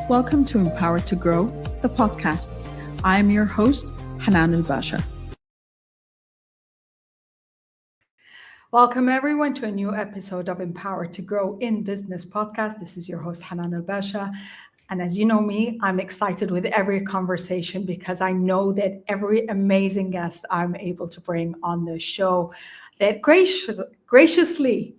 Welcome to Empowered to Grow, the podcast. I'm your host, Hanan El-Basha. Welcome everyone to a new episode of Empowered to Grow in Business podcast. This is your host, Hanan El-Basha. And as you know me, I'm excited with every conversation because I know that every amazing guest I'm able to bring on the show that graciously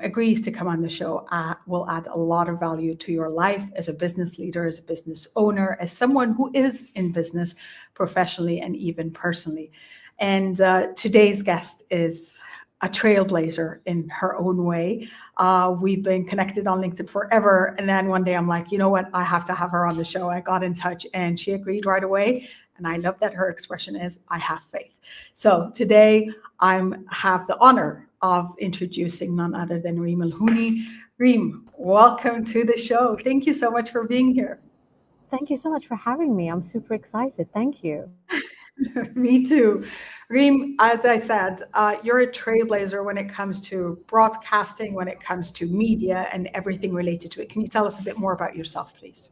agrees to come on the show will add a lot of value to your life as a business leader, as a business owner, as someone who is in business professionally and even personally. And today's guest is a trailblazer in her own way. We've been connected on LinkedIn forever. And then one day I'm like, you know what? I have to have her on the show. I got in touch and she agreed right away. And I love that her expression is, I have faith. So today I have the honor of introducing none other than Reim El Houni. Reim, welcome to the show. Thank you so much for being here. Thank you so much for having me. I'm super excited. Thank you. Me too. Reim, as I said, you're a trailblazer when it comes to broadcasting, when it comes to media and everything related to it. Can you tell us a bit more about yourself, please?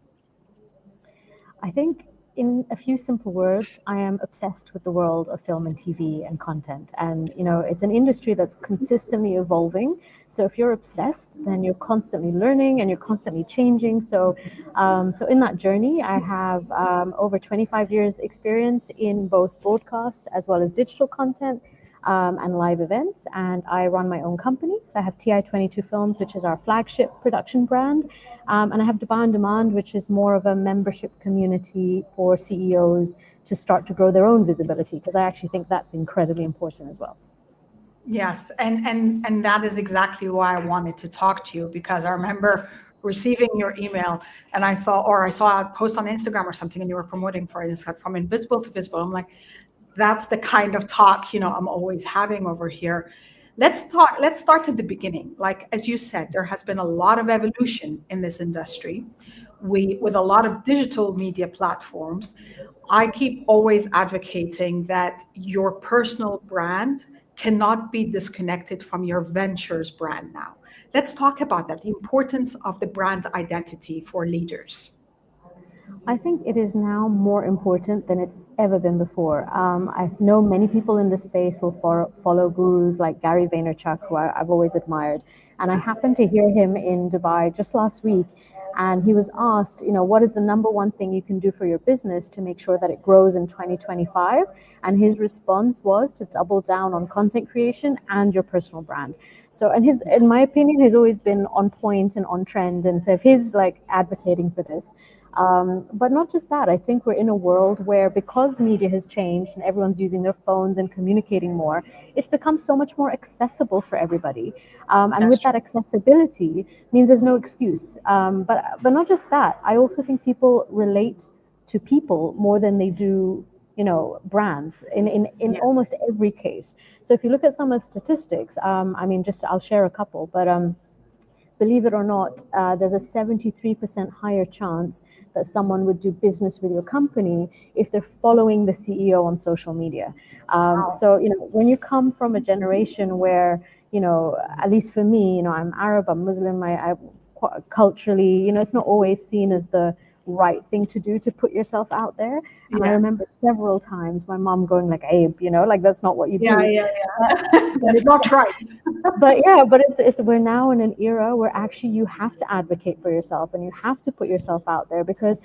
I think in a few simple words, I am obsessed with the world of film and TV and content. And, it's an industry that's consistently evolving. So if you're obsessed, then you're constantly learning and you're constantly changing. So in that journey, I have over 25 years experience in both broadcast as well as digital content and live events. And I run my own company. So I have TI22 Films, which is our flagship production brand. And I have Dubai On Demand, which is more of a membership community for CEOs to start to grow their own visibility, because I actually think that's incredibly important as well. Yes, and that is exactly why I wanted to talk to you, because I remember receiving your email and I saw a post on Instagram or something and you were promoting for it. It's like from invisible to visible. I'm like, that's the kind of talk, I'm always having over here. Let's start at the beginning. Like, as you said, there has been a lot of evolution in this industry. With a lot of digital media platforms, I keep always advocating that your personal brand cannot be disconnected from your ventures brand now. Let's talk about that, the importance of the brand identity for leaders. I think it is now more important than it's ever been before. I know many people in this space will follow gurus like Gary Vaynerchuk, who I've always admired. And I happened to hear him in Dubai just last week. And he was asked, what is the number one thing you can do for your business to make sure that it grows in 2025? And his response was to double down on content creation and your personal brand. So, and in my opinion, he's always been on point and on trend. And so if he's advocating for this, but not just that, I think we're in a world where, because media has changed and everyone's using their phones and communicating more, it's become so much more accessible for everybody. And with that accessibility means there's no excuse. But not just that, I also think people relate to people more than they do brands in almost every case. So if you look at some of the statistics, I'll share a couple, but believe it or not, there's a 73% higher chance that someone would do business with your company if they're following the CEO on social media. So, when you come from a generation where, at least for me, I'm Arab, I'm Muslim, I culturally, it's not always seen as the right thing to do, to put yourself out there. And I remember several times my mom going Abe, that's not what you do. Yeah. That's not right. but it's we're now in an era where actually you have to advocate for yourself and you have to put yourself out there, because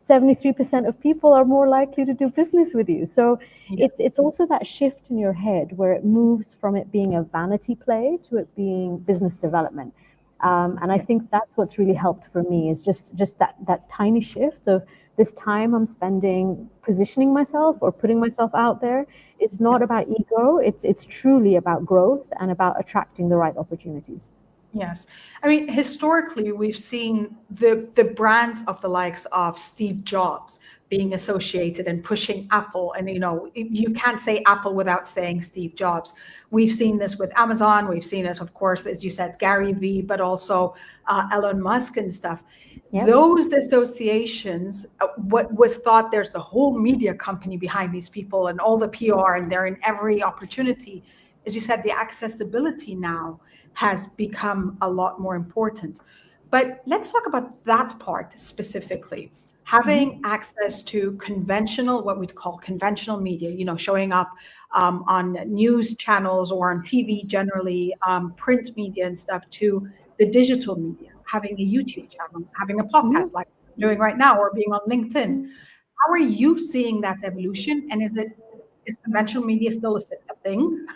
73% of people are more likely to do business with you. So it's also that shift in your head where it moves from it being a vanity play to it being business development. And I think that's what's really helped for me, is just that tiny shift of this time I'm spending positioning myself or putting myself out there. It's not about ego. It's truly about growth and about attracting the right opportunities. Yes. I mean, historically, we've seen the brands of the likes of Steve Jobs being associated and pushing Apple. And, you can't say Apple without saying Steve Jobs. We've seen this with Amazon. We've seen it, of course, as you said, Gary Vee, but also Elon Musk and stuff. Yep. Those associations, what was thought, there's the whole media company behind these people and all the PR, and they're in every opportunity. As you said, the accessibility now has become a lot more important. But let's talk about that part specifically. Having access to conventional, what we'd call conventional media, showing up on news channels or on TV generally, print media and stuff, to the digital media, having a YouTube channel, having a Mhm. podcast like we're doing right now, or being on LinkedIn. How are you seeing that evolution? And is conventional media still a thing?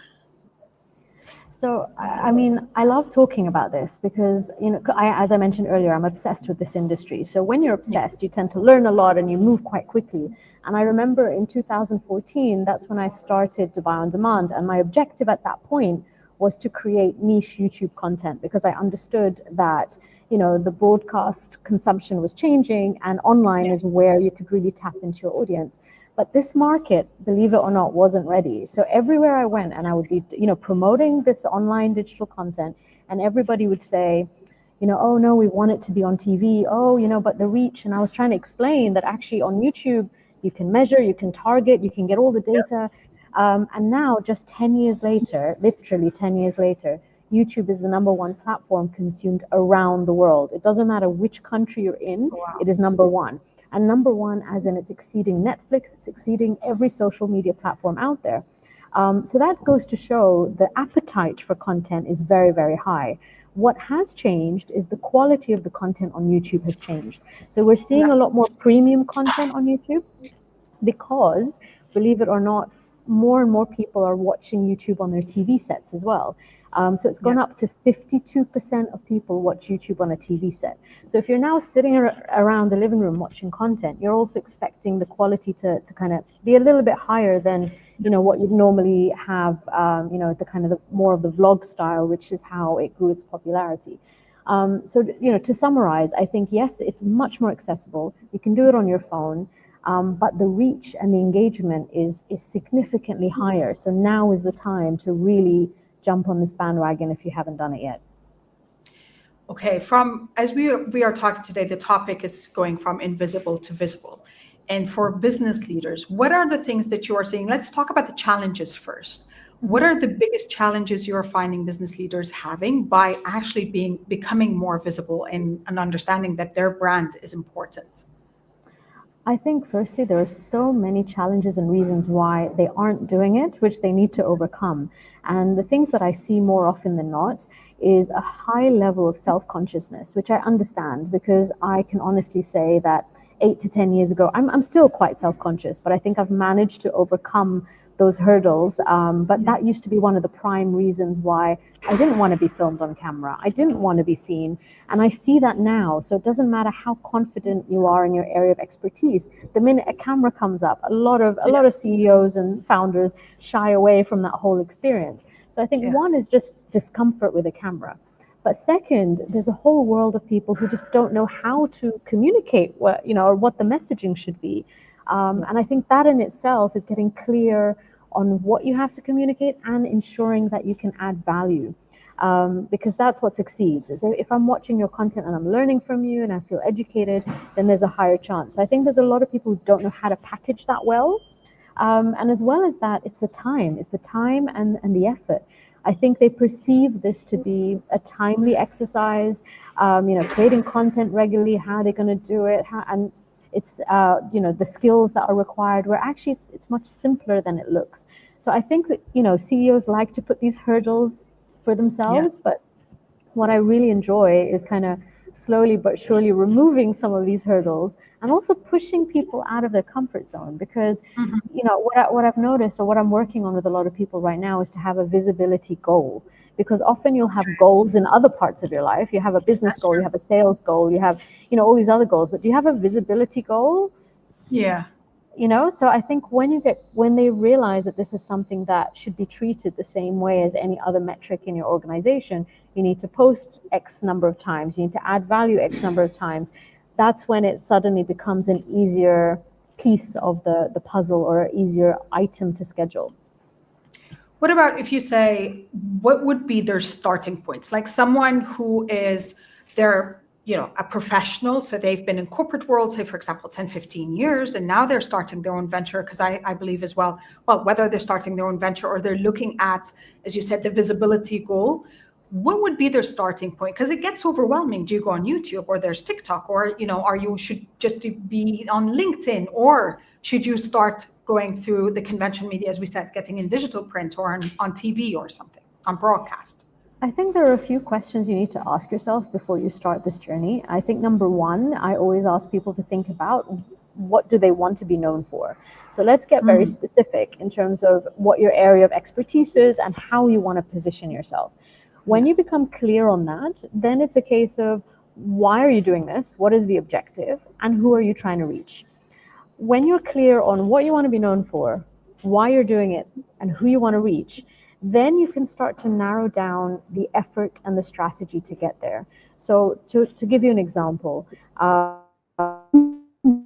So, I mean, I love talking about this because, as I mentioned earlier, I'm obsessed with this industry. So when you're Yeah. obsessed, you tend to learn a lot and you move quite quickly. And I remember in 2014, that's when I started to buy on demand. And my objective at that point was to create niche YouTube content because I understood that, the broadcast consumption was changing and online is Yes. where you could really tap into your audience. But this market, believe it or not, wasn't ready. So everywhere I went and I would be, promoting this online digital content, and everybody would say, oh no, we want it to be on TV. Oh, but the reach. And I was trying to explain that actually on YouTube, you can measure, you can target, you can get all the data. And now, just 10 years later, literally 10 years later, YouTube is the number one platform consumed around the world. It doesn't matter which country you're in, Wow. it is number one. And number one, as in it's exceeding Netflix, it's exceeding every social media platform out there. So that goes to show the appetite for content is very, very high. What has changed is the quality of the content on YouTube has changed. So we're seeing Yeah. a lot more premium content on YouTube because, believe it or not, more and more people are watching YouTube on their TV sets as well. So it's Yeah. gone up to 52% of people watch YouTube on a TV set. So if you're now sitting around the living room watching content, you're also expecting the quality to kind of be a little bit higher than what you'd normally have, the kind of the more of the vlog style, which is how it grew its popularity. So to summarize, I think yes, it's much more accessible. You can do it on your phone. But the reach and the engagement is significantly higher. So now is the time to really jump on this bandwagon if you haven't done it yet. Okay, from as we are talking today, the topic is going from invisible to visible. And for business leaders, what are the things that you are seeing? Let's talk about the challenges first. What are the biggest challenges you're finding business leaders having by actually becoming more visible and understanding that their brand is important? I think, firstly, there are so many challenges and reasons why they aren't doing it, which they need to overcome. And the things that I see more often than not is a high level of self consciousness, which I understand because I can honestly say that 8 to 10 years ago, I'm still quite self conscious, but I think I've managed to overcome those hurdles. But that used to be one of the prime reasons why I didn't want to be filmed on camera. I didn't want to be seen. And I see that now. So it doesn't matter how confident you are in your area of expertise. The minute a camera comes up, a lot of CEOs and founders shy away from that whole experience. So I think Yeah. one is just discomfort with a camera. But second, there's a whole world of people who just don't know how to communicate or what the messaging should be. And I Yes. think that in itself is getting clear on what you have to communicate and ensuring that you can add value. Because that's what succeeds. Is if I'm watching your content and I'm learning from you and I feel educated, then there's a higher chance. So I think there's a lot of people who don't know how to package that well. And as well as that, it's the time and the effort. I think they perceive this to be a timely exercise, creating content regularly, how they're going to do it, and it's, the skills that are required, where actually it's much simpler than it looks. So I think that, CEOs like to put these hurdles for themselves, Yes. but what I really enjoy is kind of slowly but surely removing some of these hurdles and also pushing people out of their comfort zone because Mhm. what I've noticed or what I'm working on with a lot of people right now is to have a visibility goal, because often you'll have goals in other parts of your life. You have a business That's goal, you true. have a sales goal, you have all these other goals, but do you have a visibility goal? Yeah. So I think when they realize that this is something that should be treated the same way as any other metric in your organization, you need to post X number of times, you need to add value X number of times, that's when it suddenly becomes an easier piece of the puzzle or an easier item to schedule. What about if you say, what would be their starting points? Like someone who is, they're, a professional. So they've been in corporate world, say, for example, 10, 15 years, and now they're starting their own venture. Because I believe as well, whether they're starting their own venture or they're looking at, as you said, the visibility goal, what would be their starting point? Because it gets overwhelming. Do you go on YouTube, or there's TikTok, or are you should just be on LinkedIn, or should you start going through the conventional media, as we said, getting in digital print or on TV or something, on broadcast? I think there are a few questions you need to ask yourself before you start this journey. I think number one, I always ask people to think about, what do they want to be known for? So let's get very specific in terms of what your area of expertise is and how you want to position yourself. When you become clear on that, then it's a case of, why are you doing this? What is the objective? And who are you trying to reach? When you're clear on what you want to be known for, why you're doing it, and who you want to reach, then you can start to narrow down the effort and the strategy to get there. So to give you an example,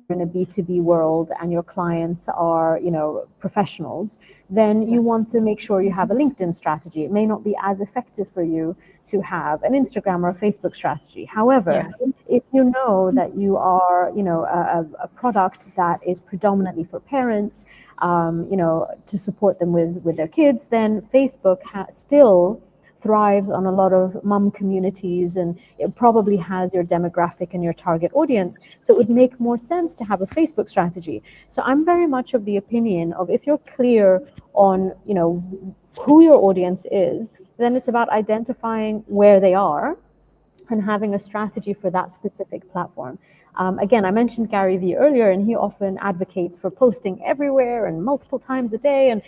in a B2B world and your clients are, professionals, then you want to make sure you have a LinkedIn strategy. It may not be as effective for you to have an Instagram or a Facebook strategy. However, if you know that you are, a product that is predominantly for parents, to support them with their kids, then Facebook still thrives on a lot of mum communities, and it probably has your demographic and your target audience. So it would make more sense to have a Facebook strategy. So I'm very much of the opinion of, if you're clear on, who your audience is, then it's about identifying where they are and having a strategy for that specific platform. Again, I mentioned Gary Vee earlier, and he often advocates for posting everywhere and multiple times a day. And,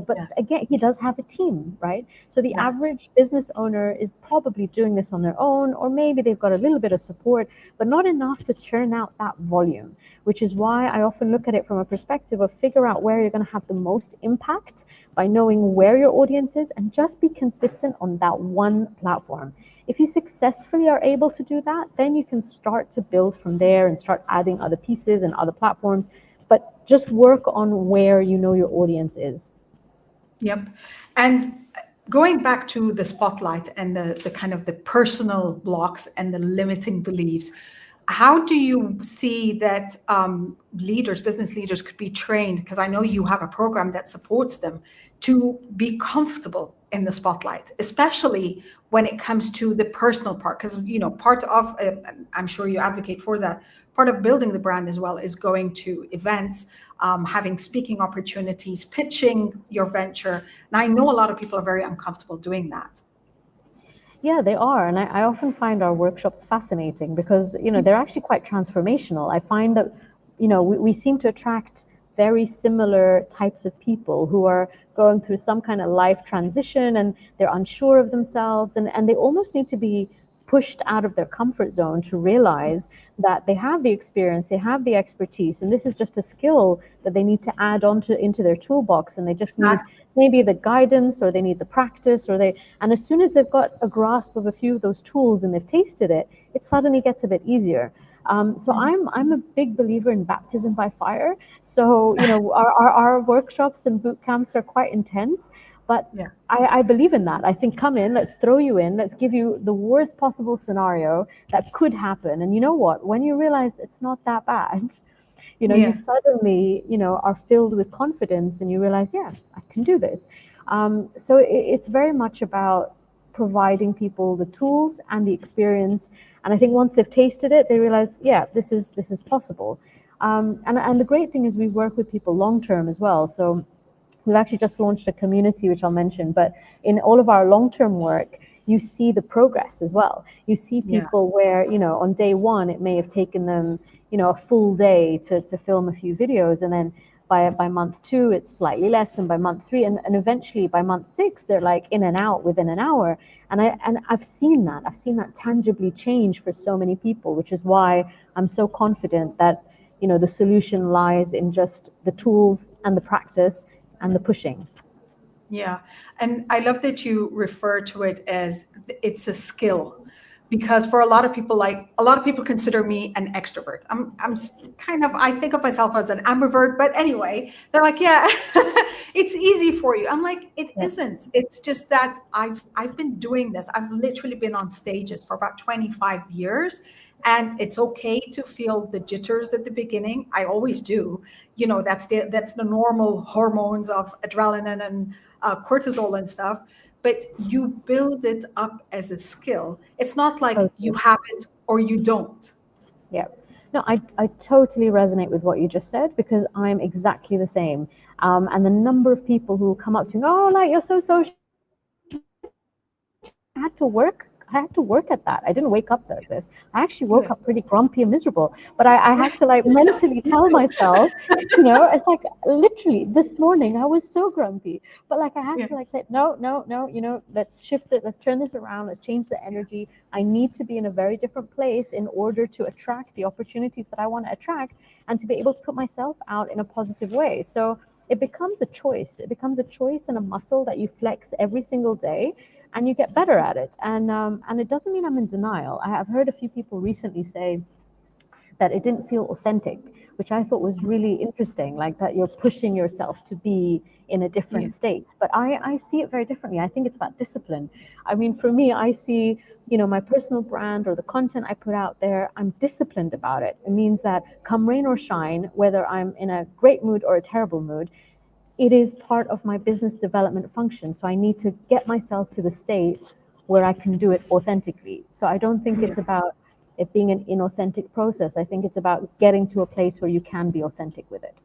but again, he does have a team, right? So the average business owner is probably doing this on their own, or maybe they've got a little bit of support, but not enough to churn out that volume, which is why I often look at it from a perspective of, figure out where you're going to have the most impact by knowing where your audience is, and just be consistent on that one platform. If you successfully are able to do that, then you can start to build from there and start adding other pieces and other platforms, but just work on where you know your audience is. Yep. And going back to the spotlight and the kind of the personal blocks and the limiting beliefs, how do you see that business leaders could be trained? Because I know you have a program that supports them to be comfortable in the spotlight, especially when it comes to the personal part. Because, part of, I'm sure you advocate for that, part of building the brand as well is going to events, having speaking opportunities, pitching your venture. And I know a lot of people are very uncomfortable doing that. Yeah, they are. And I often find our workshops fascinating because, they're actually quite transformational. I find that, we seem to attract very similar types of people who are going through some kind of life transition, and they're unsure of themselves, and they almost need to be pushed out of their comfort zone to realize that they have the experience, they have the expertise, and this is just a skill that they need to add into their toolbox, and they just need maybe the guidance, or they need the practice, and as soon as they've got a grasp of a few of those tools and they've tasted it, it suddenly gets a bit easier. So I'm a big believer in baptism by fire. So, our workshops and boot camps are quite intense, but I believe in that. I think, come in, let's throw you in, let's give you the worst possible scenario that could happen. And you know what? When you realize it's not that bad, you suddenly, are filled with confidence, and you realize, I can do this. So it's very much about providing people the tools and the experience. And I think once they've tasted it, they realize, this is possible. And the great thing is, we work with people long term as well. So we've actually just launched a community, which I'll mention, but in all of our long-term work, you see the progress as well. You see people where, on day one, it may have taken them, a full day to film a few videos. And then by month 2, it's slightly less. And by month 3, and eventually by month 6, they're like in and out within an hour. And I've seen that tangibly change for so many people, which is why I'm so confident that, the solution lies in just the tools and the practice and the pushing. Yeah. And I love that you refer to it as it's a skill, because for a lot of people consider me an extrovert. I'm I think of myself as an ambivert, but anyway, they're like, it's easy for you. I'm like, it isn't. It's just that I've been doing this. I've literally been on stages for about 25 years. And it's okay to feel the jitters at the beginning. I always do. That's the normal hormones of adrenaline and cortisol and stuff. but you build it up as a skill. It's not like you Totally. have it or you don't. Yeah. No, I totally resonate with what you just said because I'm exactly the same. And the number of people who come up to me, oh, like you're so social. I had to work. I had to work at that. I didn't wake up like this. I actually woke Yeah. up pretty grumpy and miserable. But I had to like mentally tell myself, it's like literally this morning I was so grumpy. But like I had Yeah. to like say, no, no, no, let's shift it, let's turn this around, let's change the energy. I need to be in a very different place in order to attract the opportunities that I want to attract and to be able to put myself out in a positive way. So it becomes a choice. It becomes a choice and a muscle that you flex every single day and you get better at it. And it doesn't mean I'm in denial. I have heard a few people recently say that it didn't feel authentic, which I thought was really interesting, like that you're pushing yourself to be in a Yeah. different state. But I see it very differently. I think it's about discipline. I mean, for me, I see, my personal brand or the content I put out there, I'm disciplined about it. It means that come rain or shine, whether I'm in a great mood or a terrible mood, it is part of my business development function. So I need to get myself to the state where I can do it authentically. So I don't think Yeah. it's about it being an inauthentic process. I think it's about getting to a place where you can be authentic with it.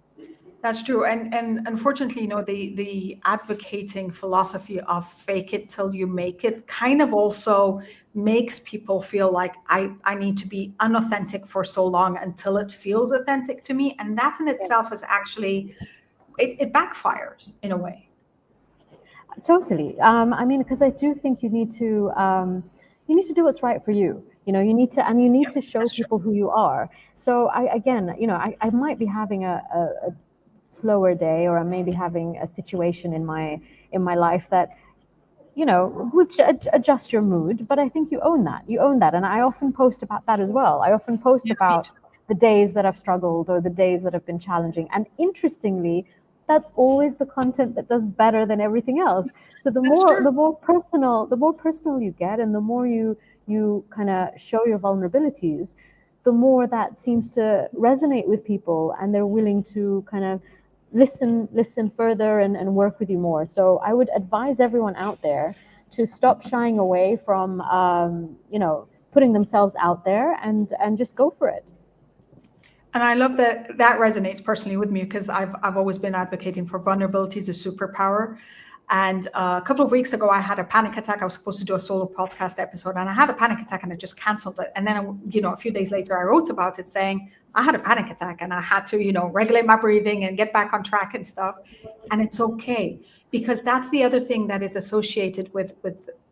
That's true. And unfortunately, the advocating philosophy of fake it till you make it kind of also makes people feel like I need to be unauthentic for so long until it feels authentic to me. And that in itself is actually it backfires in a way. Totally. I mean, because I do think you need to do what's right for you. You need Yeah, to show that's true. people who you are. So I might be having a slower day, or I may be having a situation in my life that which adjust your mood. But I think you own that, and I often post about that as well. I often post Yeah, me about too. the days that I've struggled or the days that have been challenging, and interestingly, that's always the content that does better than everything else. So the That's more true. the more personal the more personal you get, and the more you kind of show your vulnerabilities, the more that seems to resonate with people, and they're willing to kind of listen further and work with you more. So I would advise everyone out there to stop shying away from putting themselves out there and just go for it. And I love that that resonates personally with me because I've always been advocating for vulnerability as a superpower. And a couple of weeks ago, I had a panic attack. I was supposed to do a solo podcast episode, and I had a panic attack, and I just canceled it. And then, a few days later, I wrote about it, saying I had a panic attack, and I had to, regulate my breathing and get back on track and stuff. And it's okay, because that's the other thing that is associated with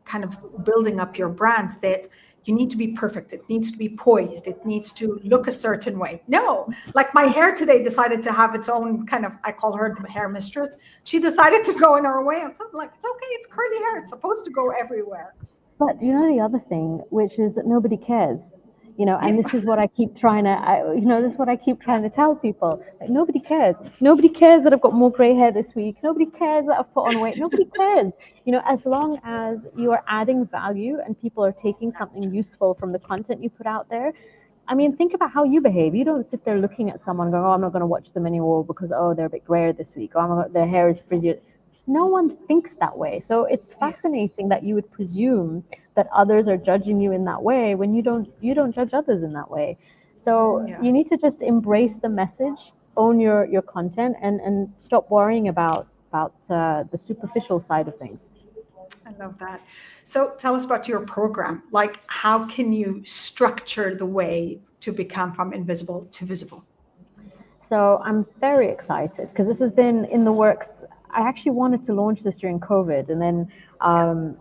kind of building up your brand, that you need to be perfect. It needs to be poised. It needs to look a certain way. No, like my hair today decided to have its own kind of, I call her the hair mistress. She decided to go in her way. I'm something like, it's okay. It's curly hair. It's supposed to go everywhere. But the other thing, which is that nobody cares. And Yeah, this is what I keep trying to, this is what I keep trying to tell people. Like, nobody cares. Nobody cares that I've got more gray hair this week. Nobody cares that I've put on weight. Nobody cares. As long as you are adding value and people are taking that's something true. useful from the content you put out there. I mean, think about how you behave. You don't sit there looking at someone going, "Oh, I'm not going to watch them anymore because they're a bit grayer this week. Oh, their hair is frizzier." No one thinks that way. So it's Yeah, fascinating that you would presume that others are judging you in that way when you don't judge others in that way. So yeah. you need to just embrace the message, own your content, and stop worrying about the superficial side of things. I love that. So tell us about your program. Like, how can you structure the way to become from invisible to visible? So I'm very excited because this has been in the works. I actually wanted to launch this during COVID, and then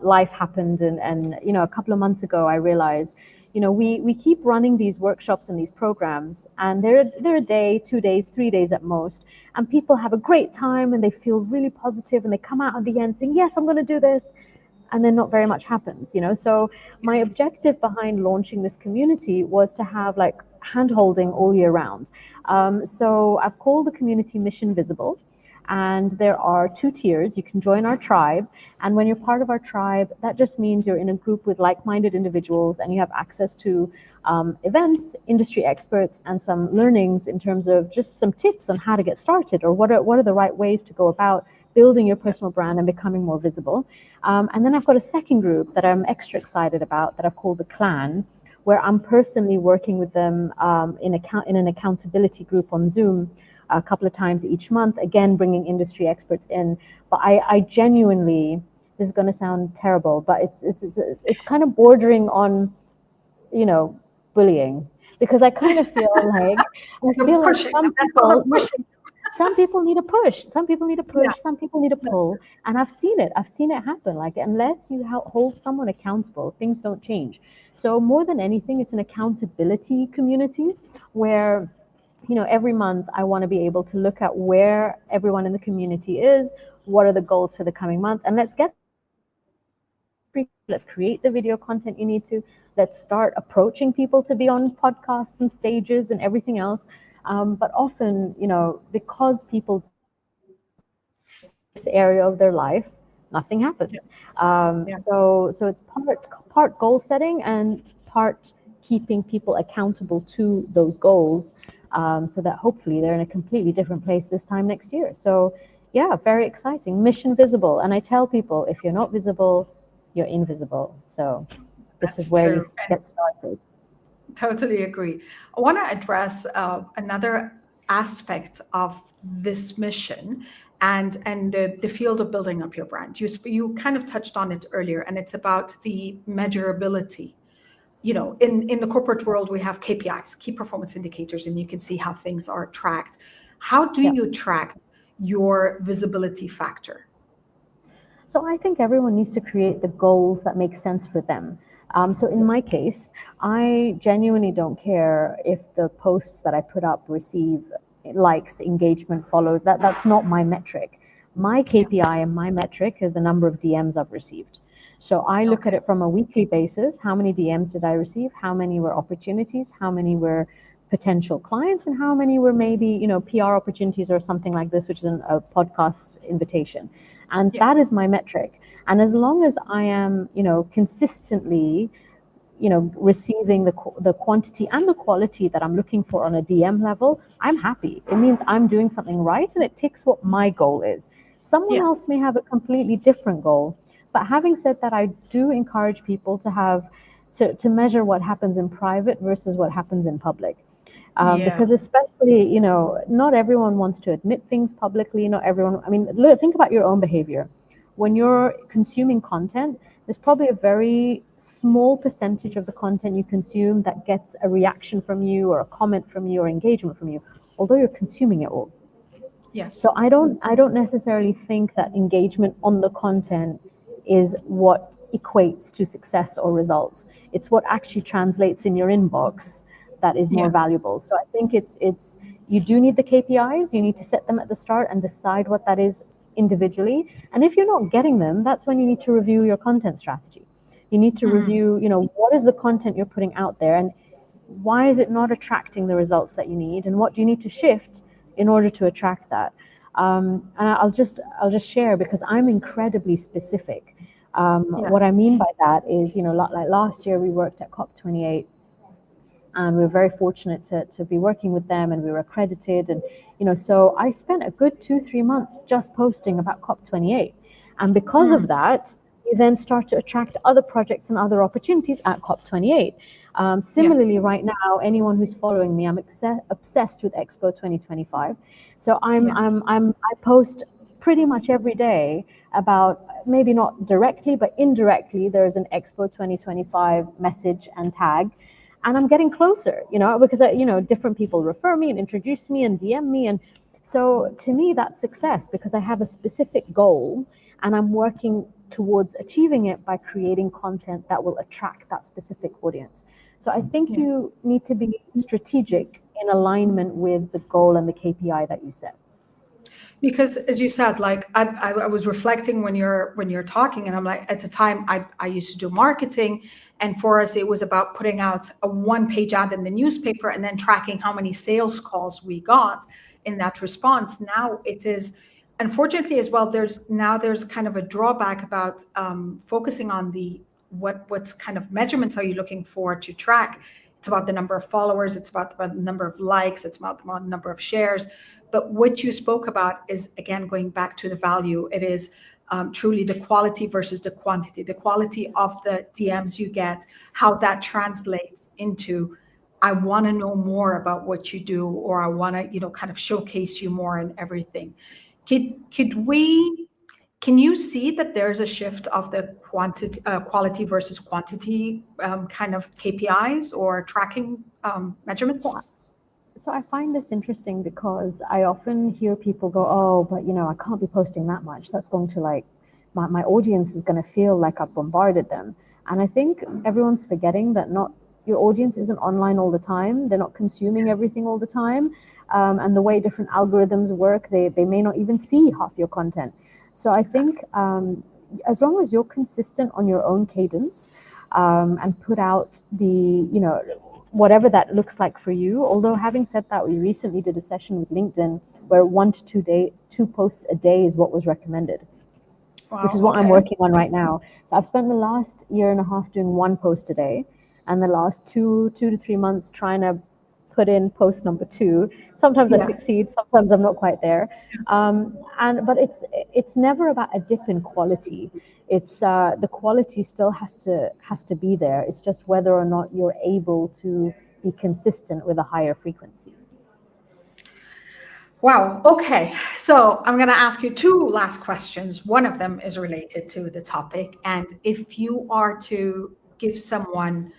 life happened, and a couple of months ago I realized, we keep running these workshops and these programs, and they're a day, 2 days, 3 days at most, and people have a great time and they feel really positive, and they come out at the end saying, "Yes, I'm going to do this." And then not very much happens. So my objective behind launching this community was to have like hand holding all year round. So I've called the community Mission Visible, and there are 2 tiers. You can join our tribe, and when you're part of our tribe, that just means you're in a group with like-minded individuals, and you have access to events, industry experts, and some learnings in terms of just some tips on how to get started, or what are the right ways to go about building your personal brand and becoming more visible. And then I've got a second group that I'm extra excited about that I've called the Clan, where I'm personally working with them in an accountability group on Zoom a couple of times each month, again, bringing industry experts in. But I genuinely, this is going to sound terrible, but it's kind of bordering on, bullying, because I kind of feel like You're pushing them. That's called the pushing. some people need a push, some people need a push, Yeah, some people need a that's pull, true. and I've seen it happen. Like, unless you hold someone accountable, things don't change. So more than anything, it's an accountability community where, every month I want to be able to look at where everyone in the community is, what are the goals for the coming month, and let's get that let's create the video content you need to, let's start approaching people to be on podcasts and stages and everything else. But often, because people this area of their life, nothing Yeah, happens. yeah. So it's part goal setting and part keeping people accountable to those goals, so that hopefully they're in a completely different place this time next year. So yeah, very exciting. Mission visible, and I tell people, if you're not visible, you're invisible. So this is That's where you true. get started. Totally agree. I want to address another aspect of this mission and the field of building up your brand. You kind of touched on it earlier, and it's about the measurability. In the corporate world, we have KPIs, key performance indicators, and you can see how things are tracked. How do Yeah. you track your visibility factor? So I think everyone needs to create the goals that make sense for them. So in my case, I genuinely don't care if the posts that I put up receive likes, engagement, follows. That's not my metric. My Yeah. KPI and my metric is the number of DMs I've received. So I look at Okay. it from a weekly basis. How many DMs did I receive? How many were opportunities? How many were potential clients? And how many were maybe, PR opportunities or something like this, which is a podcast invitation? And Yeah. that is my metric. And as long as I am, consistently, receiving the quantity and the quality that I'm looking for on a DM level, I'm happy. It means I'm doing something right, and it ticks what my goal is. Someone Yeah. else may have a completely different goal. But having said that, I do encourage people to measure what happens in private versus what happens in public. Yeah. Because especially, not everyone wants to admit things publicly. Not everyone, I mean, think about your own behavior. When you're consuming content, there's probably a very small percentage of the content you consume that gets a reaction from you or a comment from you or engagement from you, although you're consuming it all. Yes. So I don't necessarily think that engagement on the content is what equates to success or results. It's what actually translates in your inbox that is more Yeah. valuable. So I think it's you do need the KPIs. You need to set them at the start and decide what that is individually. And if you're not getting them, that's when you need to review your content strategy. You need to Mm. review, what is the content you're putting out there, and why is it not attracting the results that you need, and what do you need to shift in order to attract that. And I'll just share, because I'm incredibly specific. Yeah. What I mean by that is, like last year we worked at COP28, and we were very fortunate to be working with them, and we were accredited. And so I spent a good 2-3 months just posting about COP28, and because of Mm. that, you then start to attract other projects and other opportunities at COP28. Yeah. Similarly, right now, anyone who's following me, I'm obsessed with Expo 2025. So Yes. I post pretty much every day about, maybe not directly, but indirectly, there's an Expo 2025 message and tag. And I'm getting closer, because different people refer me and introduce me and DM me. And so to me, that's success, because I have a specific goal and I'm working towards achieving it by creating content that will attract that specific audience. So I think Yeah. you need to be strategic in alignment with the goal and the KPI that you set. Because as you said, like I was reflecting when you're talking, and I'm like, at the time I used to do marketing, and for us it was about putting out a one-page ad in the newspaper and then tracking how many sales calls we got in that response. Now it is, unfortunately as well, there's kind of a drawback about focusing on the what's kind of measurements are you looking for to track. It's about the number of followers, it's about the number of likes, it's about the number of shares. But what you spoke about is, again, going back to the value. It is truly the quality versus the quantity, the quality of the DMs you get, how that translates into, I want to know more about what you do, or I want to, kind of showcase you more and everything. Can you see that there's a shift of the quality versus quantity kind of KPIs or tracking measurements? So I find this interesting because I often hear people go, oh, but I can't be posting that much. That's going to my audience is going to feel like I've bombarded them. And I think everyone's forgetting that not your audience isn't online all the time. They're not consuming everything all the time. And the way different algorithms work, they may not even see half your content. So I think as long as you're consistent on your own cadence and put out the, whatever that looks like for you. Although having said that, we recently did a session with LinkedIn where 1 to 2 posts a day is what was recommended, which is what I'm working on right now. So I've spent the last year and a half doing 1 post a day, and the last 2 to 3 months trying to put in post number 2. Sometimes I succeed, sometimes I'm not quite there. But it's never about a dip in quality. It's the quality still has to be there. It's just whether or not you're able to be consistent with a higher frequency. Wow. Okay. So I'm going to ask you 2 last questions. One of them is related to the topic. And if you are to give someone,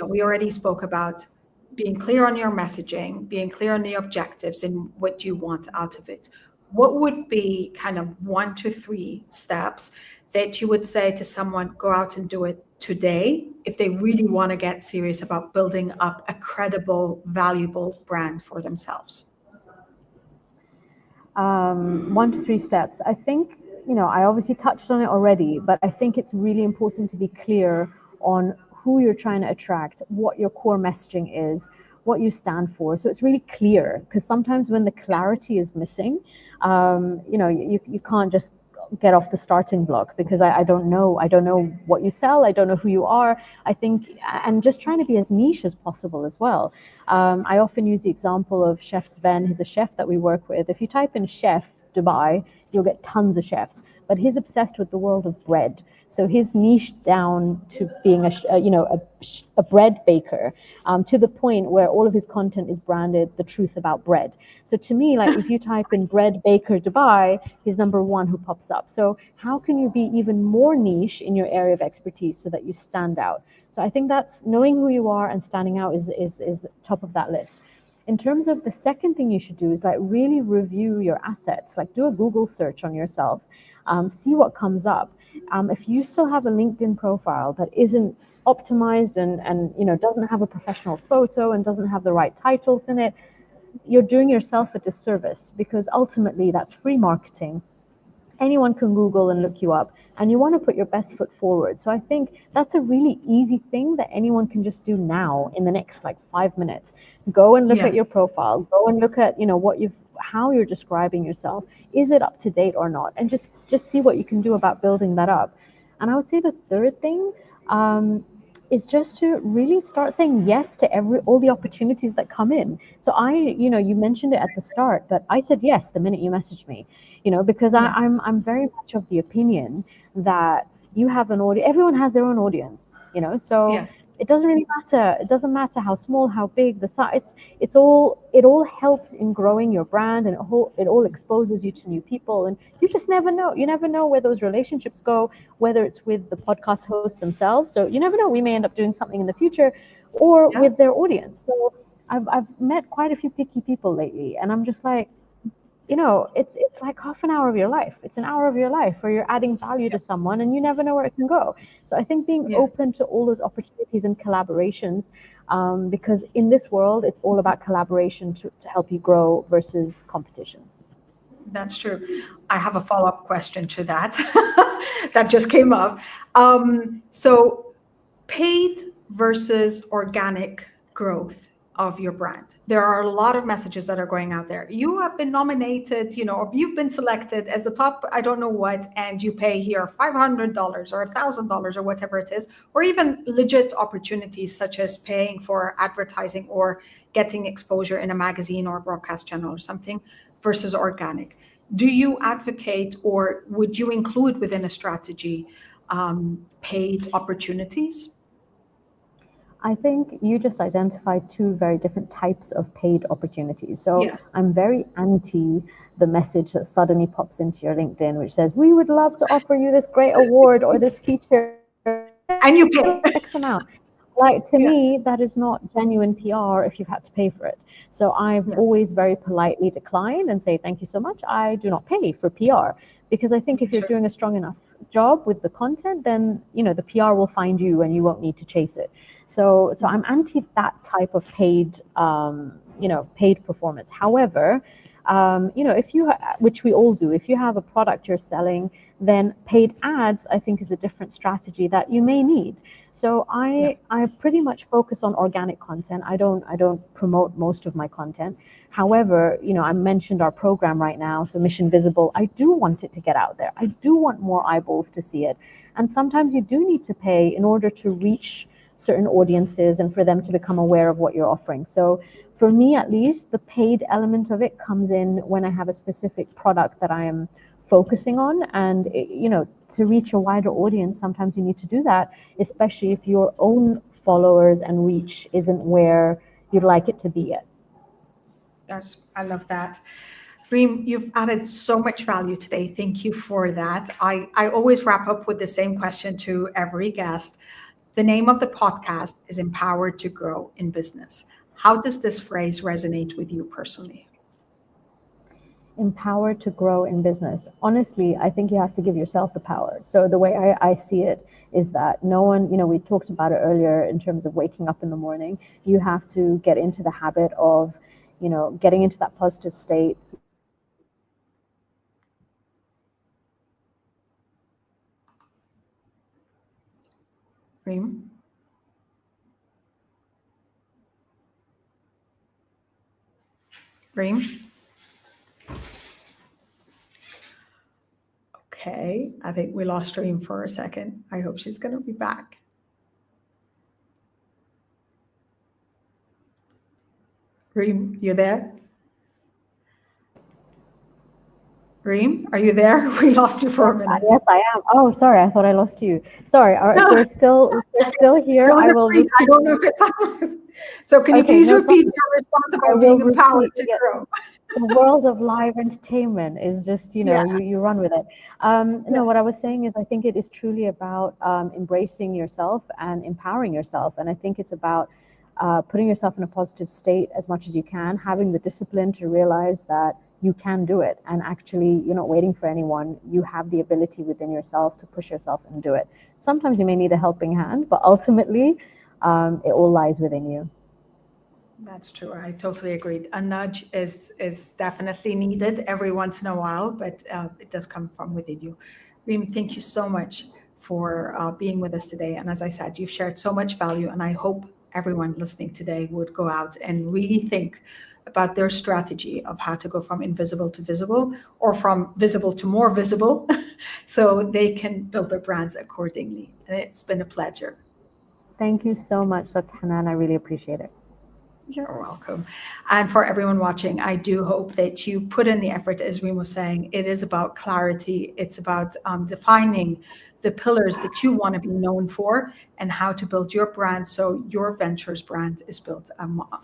we already spoke about being clear on your messaging, being clear on the objectives and what you want out of it. What would be kind of 1 to 3 steps that you would say to someone, go out and do it today, if they really want to get serious about building up a credible, valuable brand for themselves? 1 to 3 steps. I think, I obviously touched on it already, but I think it's really important to be clear on who you're trying to attract, what your core messaging is, what you stand for. So it's really clear, because sometimes when the clarity is missing, you can't just get off the starting block, because I don't know what you sell, I don't know who you are. I think, and just trying to be as niche as possible as well. I often use the example of Chef Sven. He's a chef that we work with. If you type in chef Dubai, you'll get tons of chefs, but he's obsessed with the world of bread. So he's niched down to being a bread baker, to the point where all of his content is branded the truth about bread. So to me, like, if you type in bread baker Dubai, he's number 1 who pops up. So how can you be even more niche in your area of expertise so that you stand out? So I think that's knowing who you are and standing out is the top of that list. In terms of the second thing you should do is really review your assets, do a Google search on yourself, see what comes up. If you still have a LinkedIn profile that isn't optimized and doesn't have a professional photo and doesn't have the right titles in it, you're doing yourself a disservice, because ultimately that's free marketing. Anyone can Google and look you up, and you want to put your best foot forward. So I think that's a really easy thing that anyone can just do now in the next 5 minutes. Go and look at your profile, go and look at how you're describing yourself. Is it up to date or not? And just see what you can do about building that up. And I would say the third thing is just to really start saying yes to all the opportunities that come in. So you mentioned it at the start, but I said yes the minute you messaged me, because I'm very much of the opinion that you have an audience. Everyone has their own audience, so it doesn't really matter. It doesn't matter how small, how big the size. It all helps in growing your brand, and it all exposes you to new people. And you just never know. You never know where those relationships go, whether it's with the podcast hosts themselves. So you never know. We may end up doing something in the future, or with their audience. So I've met quite a few picky people lately, and I'm just like, it's like half an hour of your life. It's an hour of your life where you're adding value to someone, and you never know where it can go. So I think being open to all those opportunities and collaborations, because in this world, it's all about collaboration to help you grow versus competition. That's true. I have a follow-up question to that that just came up. So paid versus organic growth of your brand. There are a lot of messages that are going out there. You have been nominated, or you've been selected as the top, I don't know what, and you pay here $500 or $1,000 or whatever it is, or even legit opportunities such as paying for advertising or getting exposure in a magazine or a broadcast channel or something versus organic. Do you advocate, or would you include within a strategy paid opportunities? I think you just identified two very different types of paid opportunities. So Yes. I'm very anti the message that suddenly pops into your LinkedIn, which says, we would love to offer you this great award or this feature. And you pay. X amount. Like, to Yeah. me, that is not genuine PR if you've had to pay for it. So I've Yeah. always very politely declined and say, thank you so much. I do not pay for PR, because I think if you're doing a strong enough job with the content, then, the PR will find you and you won't need to chase it. So I'm anti that type of paid, paid performance. However, if you, which we all do, if you have a product you're selling, then paid ads, I think, is a different strategy that you may need. So I pretty much focus on organic content. I don't promote most of my content. However, I mentioned our program right now, so Mission Visible. I do want it to get out there. I do want more eyeballs to see it. And sometimes you do need to pay in order to reach certain audiences and for them to become aware of what you're offering. So for me, at least, the paid element of it comes in when I have a specific product that I am focusing on. And to reach a wider audience, sometimes you need to do that, especially if your own followers and reach isn't where you'd like it to be yet. I love that. Reem, you've added so much value today. Thank you for that. I always wrap up with the same question to every guest. The name of the podcast is Empowered to Grow in Business. How does this phrase resonate with you personally? Empowered to grow in business. Honestly, I think you have to give yourself the power. So the way I see it is that no one, we talked about it earlier in terms of waking up in the morning. You have to get into the habit of, getting into that positive state. Reem? Reem? Okay, I think we lost Reem for a second. I hope she's going to be back. Reem, you there? Reem, are you there? We lost you for a minute. Yes, I am. Oh, sorry, I thought I lost you. Sorry, we're still here. I don't know if it's so. Can you please repeat your response about being empowered to grow? The world of live entertainment is just, you run with it. No, what I was saying is I think it is truly about embracing yourself and empowering yourself. And I think it's about putting yourself in a positive state as much as you can, having the discipline to realize that you can do it. And actually, you're not waiting for anyone. You have the ability within yourself to push yourself and do it. Sometimes you may need a helping hand, but ultimately, it all lies within you. That's true. I totally agree. A nudge is definitely needed every once in a while, but it does come from within you. Reem, thank you so much for being with us today. And as I said, you've shared so much value, and I hope everyone listening today would go out and really think about their strategy of how to go from invisible to visible, or from visible to more visible, so they can build their brands accordingly. And it's been a pleasure. Thank you so much, Dr. Hanan. I really appreciate it. You're welcome. And for everyone watching, I do hope that you put in the effort. As Reem was saying, it is about clarity. It's about defining the pillars that you want to be known for and how to build your brand so your ventures brand is built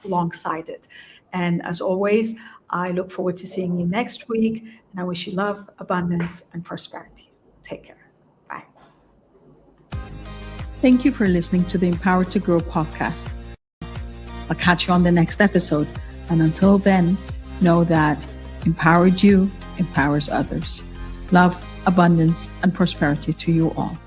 alongside it. And as always, I look forward to seeing you next week, and I wish you love, abundance, and prosperity. Take care. Bye. Thank you for listening to the Empowered to Grow podcast. I'll catch you on the next episode. And until then, know that empowered you empowers others. Love, abundance, and prosperity to you all.